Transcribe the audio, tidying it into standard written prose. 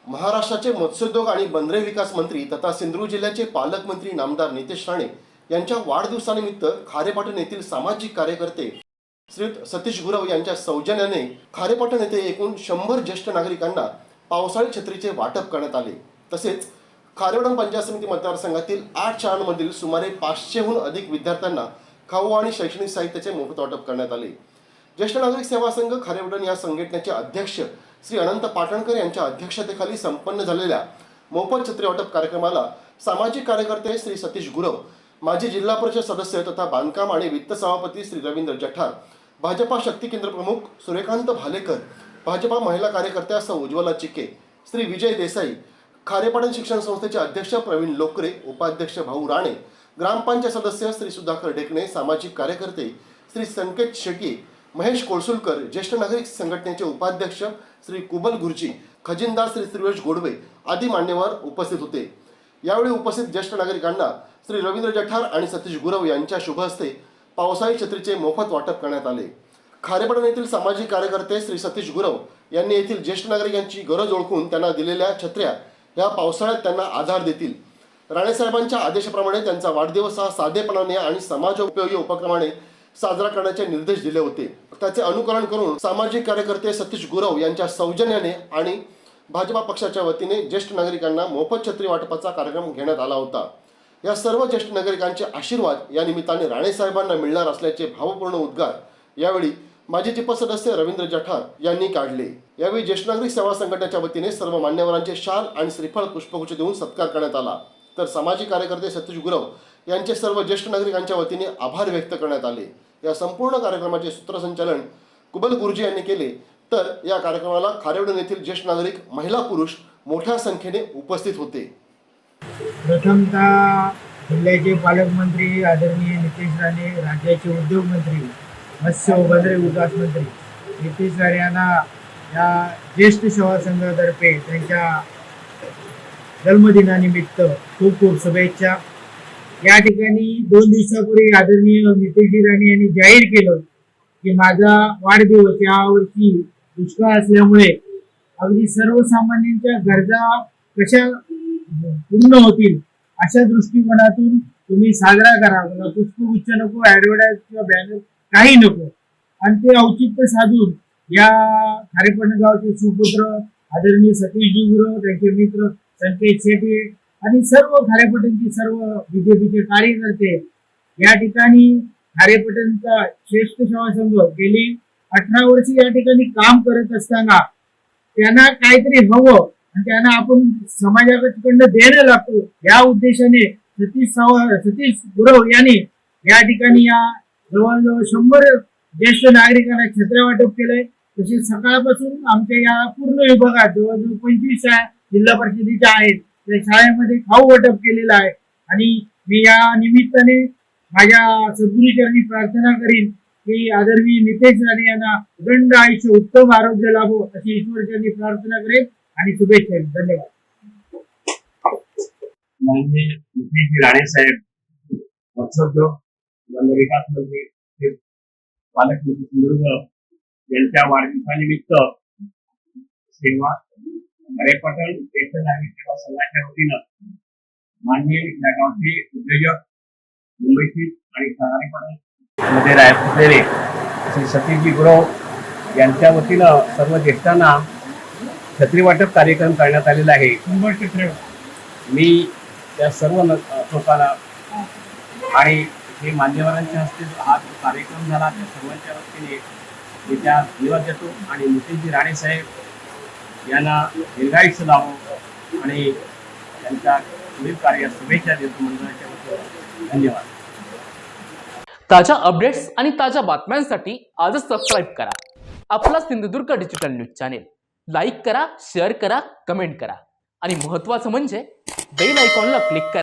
महाराष्ट्राचे मत्स्योद्योग आणि बंदरे विकास मंत्री तथा सिंधुदुर्ग जिल्ह्याचे पालकमंत्री नामदार नितेश राणे यांच्या वाढदिवसानिमित्त खारेपाटण येथील सामाजिक कार्यकर्ते श्री सतीश गुरव यांच्या सौजन्याने खारेपाटण येथे एकूण 100 ज्येष्ठ नागरिकांना पावसाळी छत्रीचे वाटप करण्यात आले। तसेच खारेपाटण पंचायत समिती मतदारसंघातील 8 शाळांमधील सुमारे 500हून अधिक विद्यार्थ्यांना खाऊ आणि शैक्षणिक साहित्याचे मोफत वाटप करण्यात आले। ज्येष्ठ नागरिक सेवा संघ खारेपाटण या संघटनेचे अध्यक्ष श्री अनंत पाटणकर यांच्या अध्यक्षतेखाली संपन्न झालेल्या मोफत छत्री वाटप कार्यक्रमाला सामाजिक कार्यकर्ते श्री सतीश गुरव, माजी जिल्हा परिषद सदस्य तथा बांधकाम आणि वित्त सभापती श्री रवींद्र जठार, भाजपा शक्ती केंद्र प्रमुख सूर्यकांत भालेकर, भाजपा महिला कार्यकर्त्या सौ उज्ज्वला चिके, श्री विजय देसाई, खारेपाटण शिक्षण संस्थेचे अध्यक्ष प्रवीण लोकरे, उपाध्यक्ष भाऊ राणे, ग्रामपंचायत सदस्य श्री सुधाकर ढेकणे, सामाजिक कार्यकर्ते श्री संकेत शेट्टी, महेश कोळसुलकर, ज्येष्ठ नागरिक संघटनेचे उपाध्यक्ष श्री कुबल गुरुजी, खजिनदार श्री श्रीवेश गोडवे आदी मान्यवर उपस्थित होते। यावेळी उपस्थित ज्येष्ठ नागरिकांना श्री रवींद्र जठार आणि सतीश गुरव यांच्या शुभ हस्ते पावसाळी छत्रीचे मोफत वाटप करण्यात आले। खारेपाटण येथील सामाजिक कार्यकर्ते श्री सतीश गुरव यांनी येथील ज्येष्ठ नागरिकांची गरज ओळखून त्यांना दिलेल्या छत्र्या या पावसाळ्यात त्यांना आधार देतील। राणे साहेबांच्या आदेशाप्रमाणे त्यांचा वाढदिवस हा साधेपणाने आणि समाजोपयोगी उपक्रमाने साजरा करण्याचे निर्देश दिले होते। त्याचे अनुकरण करून सामाजिक कार्यकर्ते सतीश गुरव यांच्या सौजन्याने आणि भाजपा पक्षाच्या वतीने ज्येष्ठ नागरिकांना मोफत छत्री वाटपाचा कार्यक्रम घेण्यात आला होता। या सर्व ज्येष्ठ नागरिकांचे आशीर्वाद या निमित्ताने राणे साहेबांना मिळणार असल्याचे भावपूर्ण उद्गार यावेळी माजी जिप सदस्य रवींद्र जठार यांनी काढले। यावेळी ज्येष्ठ नागरिक सेवा संघटनेच्या वतीने सर्व मान्यवरांचे शाल आणि श्रीफळ पुष्पगुच्छ देऊन सत्कार करण्यात आला। तर सामाजिक कार्यकर्ते सतीश गुरव यांचे सर्व ज्येष्ठ नागरिकांच्या वतीने आभार व्यक्त करण्यात आले। या संपूर्ण कार्यक्रमाचे सूत्रसंचालन कुबल गुरुजी यांनी केले। तर या कार्यक्रमाला खारेपाटण येथील ज्येष्ठ नागरिक, महिला, पुरुष मोठ्या संख्येने उपस्थित होते। प्रथमतः जिल्ह्याचे पालकमंत्री आदरणीय नितेश राणे, राज्याचे उद्योग मंत्री, मत्स्य व बंदरे विकास मंत्री नितेश राणे यांना या ज्येष्ठ सेवा संघातर्फे त्यांच्या जन्मदिनानिमित्त खूप खूप शुभेच्छा। या ठिकाणी 2 दिवसापूर्वी आदरणीय नितेश राणे यांनी जाहीर केलं की माझा वाढदिवस यावर्षी दुष्काळ असल्यामुळे अगदी सर्वसामान्यांच्या गरजा कशा पूर्ण होतील अशा दृष्टिकोनातून तुम्ही साजरा करा। मला पुष्पगुच्छ नको, ॲडव्हर्टाइज किंवा बॅनर काही नको। आणि ते औचित्य साधून या खारेपाटण गावचे सुपुत्र आदरणीय सतीश गुरव, त्यांचे मित्र संकेत शेट्टी आणि सर्व खारेपाटणचे सर्व बीजेपीचे कार्यकर्ते या ठिकाणी खारेपाटणचा श्रेष्ठ सेवा संघ गेली 18 वर्ष या ठिकाणी काम करत असताना त्यांना काहीतरी हवं आणि त्यांना आपण समाजाकडनं देणं लागतो या उद्देशाने सतीश गुरव यांनी या ठिकाणी या जवळजवळ 100 ज्येष्ठ नागरिकांना छत्र्या वाटप केलंय। तसेच सकाळपासून आमच्या या पूर्ण विभागात जवळजवळ 25 शाळा जिल्हा परिषदेच्या आहेत, त्या शाळेमध्ये खाऊ वाटप केलेलं आहे। आणि मी या निमित्ताने माझ्या सद्गुरूचरणी प्रार्थना करीन की आदरणीय नितेश राणे यांना अखंड आयुष्य, उत्तम आरोग्य लाभो अशी ईश्वरचरणी प्रार्थना करेन आणि शुभेच्छा। धन्यवाद। माननीय नितेश राणे साहेब, मत्स्योद्योग बंदर विकास मंत्री, पालकमंत्री सिंधुदुर्ग यांच्या वाढदिवसानिमित्त सेवा खारेपाटण ज्येष्ठ नागरिक सेवा संघाच्या वतीनं माननीय या गावचे उद्योजक, मुंबईतील आणि खारेपाटण मध्ये राहलेले श्री सतीश गुरव यांच्या वतीनं सर्व ज्येष्ठांना छत्री वाटप कार्यक्रम करण्यात आलेला आहे। मी त्या सर्व लोकांना आणि हे मान्यवरांच्या हस्ते हा कार्यक्रम झाला त्या सर्वांच्या वतीने मी त्या धन्यवाद देतो आणि नितेश राणे साहेब यांना दीर्घायुष्य लाभो आणि त्यांच्या पुढील कार्यात शुभेच्छा देतो मंडळाच्या वतीने। धन्यवाद। ताज्या अपडेट्स आणि ताज्या बातम्यांसाठी आजच सबस्क्राईब करा आपला Sindhudurg digital news channel. Like करा, शेअर करा, कमेंट करा आणि महत्त्वाचं म्हणजे बेल आयकॉनला क्लिक करा।